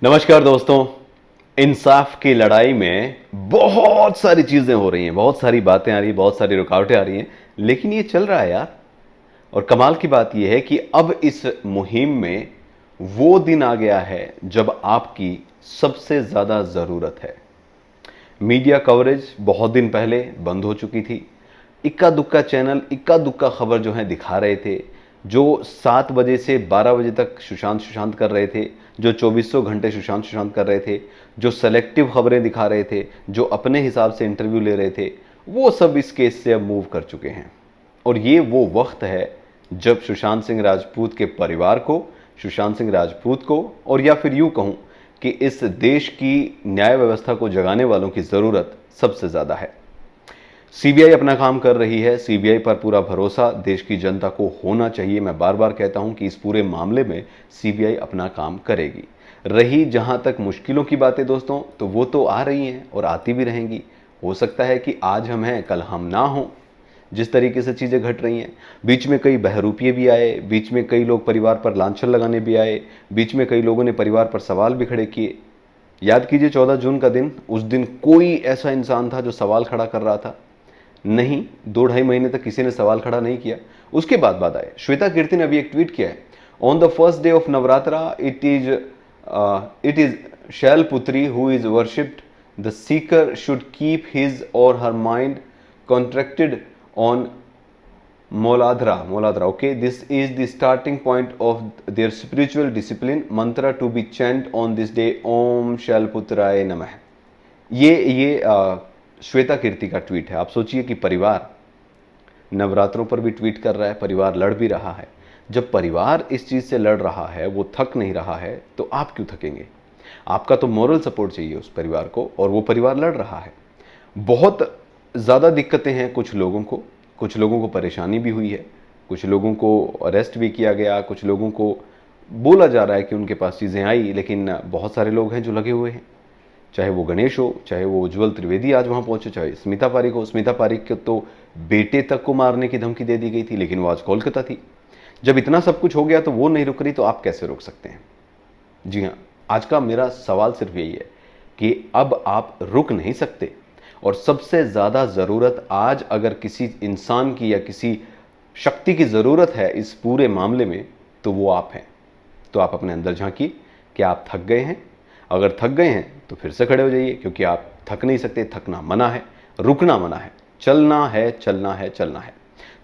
नमस्कार दोस्तों। इंसाफ की लड़ाई में बहुत सारी चीजें हो रही हैं, बहुत सारी बातें आ रही हैं, बहुत सारी रुकावटें आ रही हैं, लेकिन ये चल रहा है यार। और कमाल की बात यह है कि अब इस मुहिम में वो दिन आ गया है जब आपकी सबसे ज्यादा जरूरत है। मीडिया कवरेज बहुत दिन पहले बंद हो चुकी थी। इक्का दुक्का चैनल इक्का दुक्का खबर जो है दिखा रहे थे, जो 7 बजे से 12 बजे तक सुशांत सुशांत कर रहे थे, जो चौबीसों घंटे सुशांत सुशांत कर रहे थे, जो सेलेक्टिव खबरें दिखा रहे थे, जो अपने हिसाब से इंटरव्यू ले रहे थे, वो सब इस केस से अब मूव कर चुके हैं। और ये वो वक्त है जब सुशांत सिंह राजपूत के परिवार को, सुशांत सिंह राजपूत को, और या फिर यूं कहूं कि इस देश की न्याय व्यवस्था को जगाने वालों की जरूरत सबसे ज्यादा है। सीबीआई अपना काम कर रही है, सीबीआई पर पूरा भरोसा देश की जनता को होना चाहिए। मैं बार बार कहता हूं कि इस पूरे मामले में सीबीआई अपना काम करेगी। रही जहां तक मुश्किलों की बातें दोस्तों, तो वो तो आ रही हैं और आती भी रहेंगी। हो सकता है कि आज हम हैं कल हम ना हों, जिस तरीके से चीज़ें घट रही हैं। बीच में कई बहरूपिये भी आए, बीच में कई लोग परिवार पर लांछन लगाने भी आए, बीच में कई लोगों ने परिवार पर सवाल भी खड़े किए। याद कीजिए 14 जून का दिन, उस दिन कोई ऐसा इंसान था जो सवाल खड़ा कर रहा था? नहीं, 2-2.5 महीने तक किसी ने सवाल खड़ा नहीं किया। उसके बाद बात आए, श्वेता कीर्ति ने अभी एक ट्वीट किया है, on the first day of Navratra it is Shailputri who is worshipped, the seeker should keep his or her mind contracted on Moladhara. Okay, this is the starting point of their spiritual discipline. Mantra to be chant on this day, Om Shalputraye Namah. ये श्वेता कीर्ति का tweet है। आप सोचिए कि परिवार नवरात्रों पर भी ट्वीट कर रहा है, परिवार लड़ भी रहा है। जब परिवार इस चीज़ से लड़ रहा है, वो थक नहीं रहा है, तो आप क्यों थकेंगे? आपका तो मॉरल सपोर्ट चाहिए उस परिवार को, और वो परिवार लड़ रहा है। बहुत ज़्यादा दिक्कतें हैं कुछ लोगों को परेशानी भी हुई है, कुछ लोगों को अरेस्ट भी किया गया, कुछ लोगों को बोला जा रहा है कि उनके पास चीज़ें आई, लेकिन बहुत सारे लोग हैं जो लगे हुए हैं। चाहे वो गणेश हो, चाहे वो उज्जवल त्रिवेदी आज वहाँ पहुँचे, चाहे स्मिता पारिक हो। स्मिता पारिक के तो बेटे तक को मारने की धमकी दे दी गई थी, लेकिन वो आज कोलकाता थी। जब इतना सब कुछ हो गया तो वो नहीं रुक रही, तो आप कैसे रोक सकते हैं? जी हाँ, आज का मेरा सवाल सिर्फ यही है कि अब आप रुक नहीं सकते, और सबसे ज़्यादा ज़रूरत आज अगर किसी इंसान की या किसी शक्ति की ज़रूरत है इस पूरे मामले में, तो वो आप हैं। तो आप अपने अंदर झांकिए कि आप थक गए हैं। अगर थक गए हैं तो फिर से खड़े हो जाइए, क्योंकि आप थक नहीं सकते। थकना मना है, रुकना मना है, चलना है, चलना है, चलना है।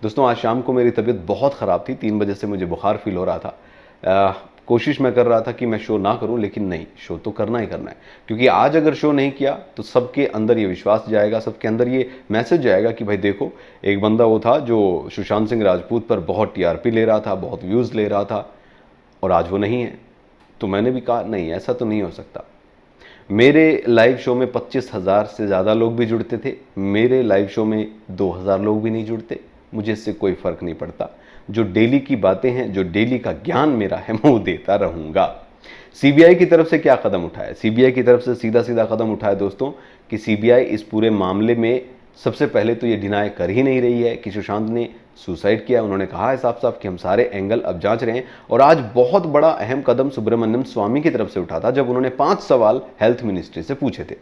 दोस्तों, आज शाम को मेरी तबीयत बहुत ख़राब थी, 3 बजे से मुझे बुखार फील हो रहा था। कोशिश मैं कर रहा था कि मैं शो ना करूं, लेकिन नहीं, शो तो करना ही करना है। क्योंकि आज अगर शो नहीं किया तो सबके अंदर ये विश्वास जाएगा, सबके अंदर ये मैसेज जाएगा कि भाई देखो, एक बंदा वो था जो सुशांत सिंह राजपूत पर बहुत टीआरपी ले रहा था, बहुत व्यूज़ ले रहा था, और आज वो नहीं है। तो मैंने भी कहा नहीं, ऐसा तो नहीं हो सकता। मेरे लाइव शो में 25,000 से ज़्यादा लोग भी जुड़ते थे, मेरे लाइव शो में 2,000 लोग भी नहीं जुड़ते, मुझे इससे कोई फ़र्क नहीं पड़ता। जो डेली की बातें हैं, जो डेली का ज्ञान मेरा है, मैं वो देता रहूँगा। सीबीआई की तरफ से क्या कदम उठाया? सीबीआई की तरफ से सीधा सीधा कदम उठाया दोस्तों कि सीबीआई इस पूरे मामले में सबसे पहले तो ये डिनाई कर ही नहीं रही है कि सुशांत ने सुसाइड किया। उन्होंने कहा है साफ साफ कि हम सारे एंगल अब जांच रहे हैं। और आज बहुत बड़ा अहम कदम सुब्रमण्यम स्वामी की तरफ से उठा था, जब उन्होंने 5 सवाल हेल्थ मिनिस्ट्री से पूछे थे।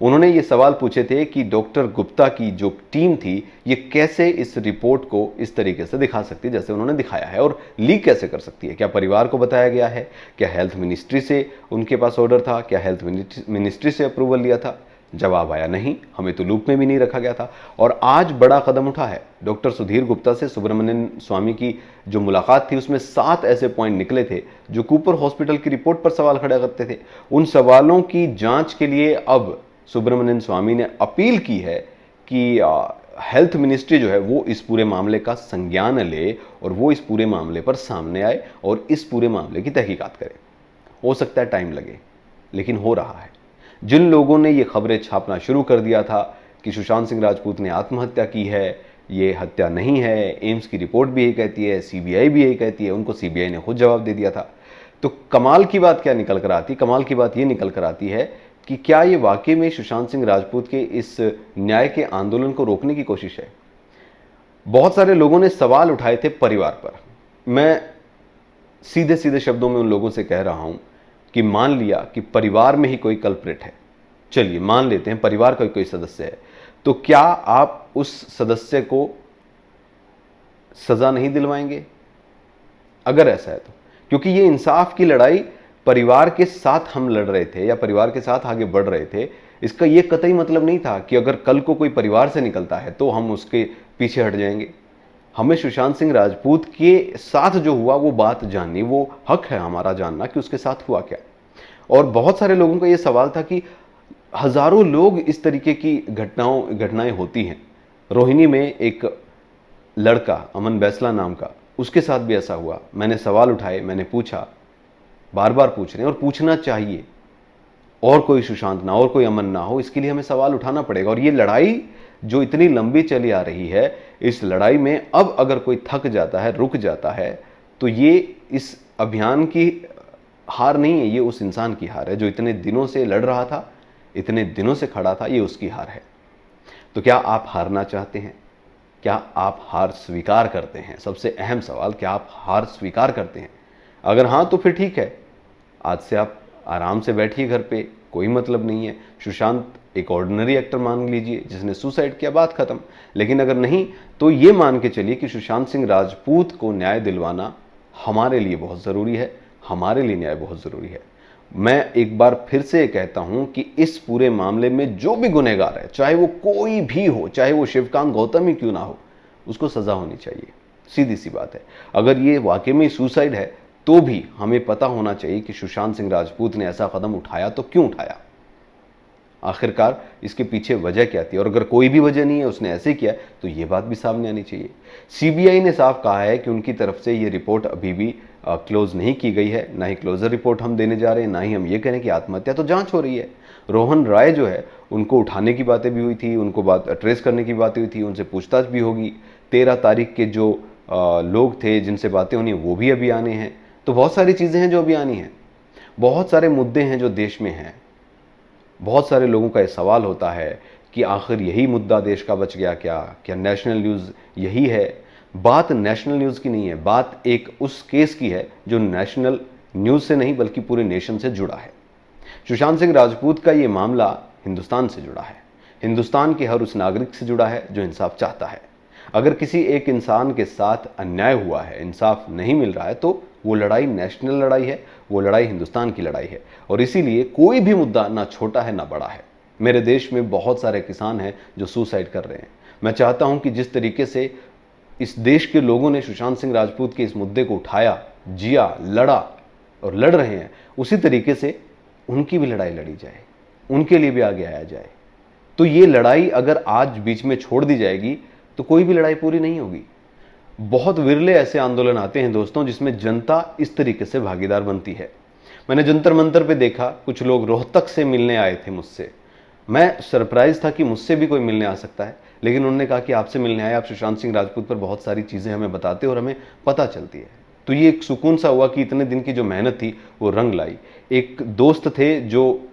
उन्होंने ये सवाल पूछे थे कि डॉक्टर गुप्ता की जो टीम थी, ये कैसे इस रिपोर्ट को इस तरीके से दिखा सकती है जैसे उन्होंने दिखाया है, और लीक कैसे कर सकती है? क्या परिवार को बताया गया है? क्या हेल्थ मिनिस्ट्री से उनके पास ऑर्डर था? क्या हेल्थ मिनिस्ट्री से अप्रूवल लिया था? जवाब आया नहीं, हमें तो लूप में भी नहीं रखा गया था। और आज बड़ा कदम उठा है। डॉक्टर सुधीर गुप्ता से सुब्रमण्यम स्वामी की जो मुलाकात थी, उसमें 7 ऐसे पॉइंट निकले थे जो कूपर हॉस्पिटल की रिपोर्ट पर सवाल खड़ा करते थे। उन सवालों की जांच के लिए अब सुब्रमण्यम स्वामी ने अपील की है कि हेल्थ मिनिस्ट्री जो है वो इस पूरे मामले का संज्ञान ले, और वो इस पूरे मामले पर सामने आए और इस पूरे मामले की तहकीकात करे। हो सकता है टाइम लगे, लेकिन हो रहा है। जिन लोगों ने ये खबरें छापना शुरू कर दिया था कि सुशांत सिंह राजपूत ने आत्महत्या की है, ये हत्या नहीं है, एम्स की रिपोर्ट भी यही कहती है, सीबीआई भी यही कहती है, उनको सीबीआई ने खुद जवाब दे दिया था। तो कमाल की बात क्या निकल कर आती? कमाल की बात ये निकल कर आती है कि क्या ये वाकई में सुशांत सिंह राजपूत के इस न्याय के आंदोलन को रोकने की कोशिश है? बहुत सारे लोगों ने सवाल उठाए थे परिवार पर। मैं सीधे सीधे शब्दों में उन लोगों से कह रहा हूं कि मान लिया कि परिवार में ही कोई कल्प्रिट है, चलिए मान लेते हैं परिवार का कोई सदस्य है, तो क्या आप उस सदस्य को सजा नहीं दिलवाएंगे अगर ऐसा है तो? क्योंकि ये इंसाफ की लड़ाई परिवार के साथ हम लड़ रहे थे या परिवार के साथ आगे बढ़ रहे थे, इसका ये कतई मतलब नहीं था कि अगर कल को कोई परिवार से निकलता है तो हम उसके पीछे हट जाएंगे। हमें सुशांत सिंह राजपूत के साथ जो हुआ वो बात जाननी, वो हक है हमारा जानना कि उसके साथ हुआ क्या। और बहुत सारे लोगों का ये सवाल था कि हजारों लोग इस तरीके की घटनाएं होती हैं। रोहिणी में एक लड़का अमन बैसला नाम का, उसके साथ भी ऐसा हुआ। मैंने सवाल उठाए, मैंने पूछा, बार बार पूछ रहे हैं और पूछना चाहिए, और कोई सुशांत ना और कोई अमन ना हो, इसके लिए हमें सवाल उठाना पड़ेगा। और ये लड़ाई जो इतनी लंबी चली आ रही है, इस लड़ाई में अब अगर कोई थक जाता है, रुक जाता है, तो ये इस अभियान की हार नहीं है, ये उस इंसान की हार है जो इतने दिनों से लड़ रहा था, इतने दिनों से खड़ा था, ये उसकी हार है। तो क्या आप हारना चाहते हैं? क्या आप हार स्वीकार करते हैं? सबसे अहम सवाल, क्या आप हार स्वीकार करते हैं? अगर हाँ तो फिर ठीक है, आज से आप आराम से बैठिए घर पे, कोई मतलब नहीं है। सुशांत एक ऑर्डिनरी एक्टर मान लीजिए जिसने सुसाइड किया, बात खत्म। लेकिन अगर नहीं तो ये मान के चलिए कि सुशांत सिंह राजपूत को न्याय दिलवाना हमारे लिए बहुत ज़रूरी है, हमारे लिए न्याय बहुत ज़रूरी है। मैं एक बार फिर से कहता हूं कि इस पूरे मामले में जो भी गुनहगार है, चाहे वो कोई भी हो, चाहे वो शिवकांत गौतम ही क्यों ना हो, उसको सजा होनी चाहिए। सीधी सी बात है। अगर ये वाकई में सुसाइड है तो भी हमें पता होना चाहिए कि सुशांत सिंह राजपूत ने ऐसा कदम उठाया तो क्यों उठाया, आखिरकार इसके पीछे वजह क्या थी। और अगर कोई भी वजह नहीं है, उसने ऐसे किया, तो ये बात भी सामने आनी चाहिए। सीबीआई ने साफ कहा है कि उनकी तरफ से ये रिपोर्ट अभी भी क्लोज नहीं की गई है, ना ही क्लोजर रिपोर्ट हम देने जा रहे हैं, ना ही हम ये कह रहे हैं कि आत्महत्या, तो जांच हो रही है। रोहन राय जो है, उनको उठाने की बातें भी हुई थी, उनको बात ट्रेस करने की बातें हुई थी, उनसे पूछताछ भी होगी। 13 तारीख के जो लोग थे जिनसे बातें होनी है, वो भी अभी आने हैं। तो बहुत सारी चीज़ें हैं जो अभी आनी हैं, बहुत सारे मुद्दे हैं जो देश में हैं। बहुत सारे लोगों का ये सवाल होता है कि आखिर यही मुद्दा देश का बच गया क्या? क्या नेशनल न्यूज़ यही है? बात नेशनल न्यूज़ की नहीं है, बात एक उस केस की है जो नेशनल न्यूज़ से नहीं बल्कि पूरे नेशन से जुड़ा है। सुशांत सिंह राजपूत का ये मामला हिंदुस्तान से जुड़ा है, हिंदुस्तान के हर उस नागरिक से जुड़ा है जो इंसाफ चाहता है। अगर किसी एक इंसान के साथ अन्याय हुआ है, इंसाफ नहीं मिल रहा है, तो वो लड़ाई नेशनल लड़ाई है, वो लड़ाई हिंदुस्तान की लड़ाई है। और इसीलिए कोई भी मुद्दा ना छोटा है ना बड़ा है। मेरे देश में बहुत सारे किसान हैं जो सुसाइड कर रहे हैं। मैं चाहता हूं कि जिस तरीके से इस देश के लोगों ने सुशांत सिंह राजपूत के इस मुद्दे को उठाया, जिया, लड़ा और लड़ रहे हैं, उसी तरीके से उनकी भी लड़ाई लड़ी जाए, उनके लिए भी आगे आया जाए। तो ये लड़ाई अगर आज बीच में छोड़ दी जाएगी तो कोई भी लड़ाई पूरी नहीं होगी। बहुत विरले ऐसे आंदोलन आते हैं दोस्तों जिसमें जनता इस तरीके से भागीदार बनती है। मैंने जंतर मंतर पे देखा, कुछ लोग रोहतक से मिलने आए थे मुझसे। मैं सरप्राइज था कि मुझसे भी कोई मिलने आ सकता है, लेकिन उन्होंने कहा कि आपसे मिलने आए, आप सुशांत सिंह राजपूत पर बहुत सारी चीज़ें हमें बताते और हमें पता चलती है। तो ये एक सुकून सा हुआ कि इतने दिन की जो मेहनत थी वो रंग लाई। एक दोस्त थे जो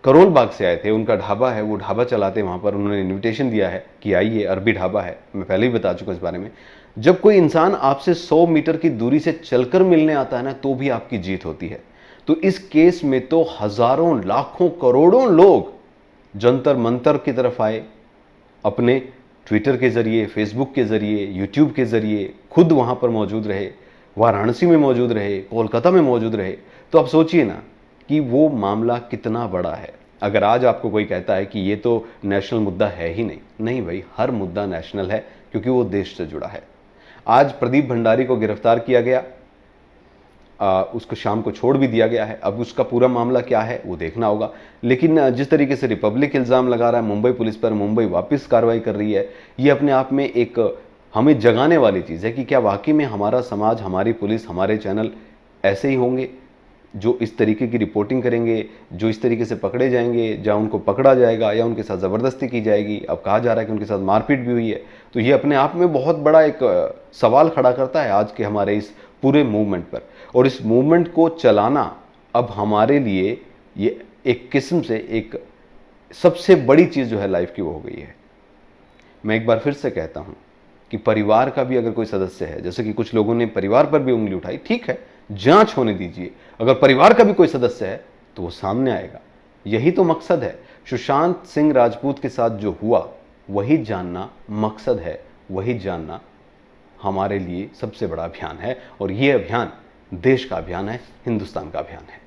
करोल बाग से आए थे, उनका ढाबा है, वो ढाबा चलाते, वहाँ पर उन्होंने इनविटेशन दिया है कि आइए, अरबी ढाबा है, मैं पहले ही बता चुका इस बारे में। जब कोई इंसान आपसे 100 मीटर की दूरी से चलकर मिलने आता है ना, तो भी आपकी जीत होती है। तो इस केस में तो हजारों, लाखों, करोड़ों लोग जंतर मंतर की तरफ आए, अपने ट्विटर के जरिए, फेसबुक के जरिए, यूट्यूब के जरिए खुद वहाँ पर मौजूद रहे, वाराणसी में मौजूद रहे, कोलकाता में मौजूद रहे। तो आप सोचिए ना कि वो मामला कितना बड़ा है। अगर आज आपको कोई कहता है कि ये तो नेशनल मुद्दा है ही नहीं, नहीं भाई, हर मुद्दा नेशनल है क्योंकि वो देश से जुड़ा है। आज प्रदीप भंडारी को गिरफ्तार किया गया, उसको शाम को छोड़ भी दिया गया है। अब उसका पूरा मामला क्या है वो देखना होगा। लेकिन जिस तरीके से रिपब्लिक इल्ज़ाम लगा रहा है मुंबई पुलिस पर, मुंबई वापस कार्रवाई कर रही है, ये अपने आप में एक हमें जगाने वाली चीज़ है कि क्या वाकई में हमारा समाज, हमारी पुलिस, हमारे चैनल ऐसे ही होंगे जो इस तरीके की रिपोर्टिंग करेंगे, जो इस तरीके से पकड़े जाएंगे, जहाँ उनको पकड़ा जाएगा या उनके साथ ज़बरदस्ती की जाएगी। अब कहा जा रहा है कि उनके साथ मारपीट भी हुई है। तो ये अपने आप में बहुत बड़ा एक सवाल खड़ा करता है आज के हमारे इस पूरे मूवमेंट पर। और इस मूवमेंट को चलाना अब हमारे लिए ये एक किस्म से एक सबसे बड़ी चीज़ जो है लाइफ की, वो हो गई है। मैं एक बार फिर से कहता हूँ कि परिवार का भी अगर कोई सदस्य है, जैसे कि कुछ लोगों ने परिवार पर भी उंगली उठाई, ठीक है, जांच होने दीजिए। अगर परिवार का भी कोई सदस्य है तो वो सामने आएगा। यही तो मकसद है। सुशांत सिंह राजपूत के साथ जो हुआ वही जानना मकसद है, वही जानना हमारे लिए सबसे बड़ा अभियान है। और ये अभियान देश का अभियान है, हिंदुस्तान का अभियान है।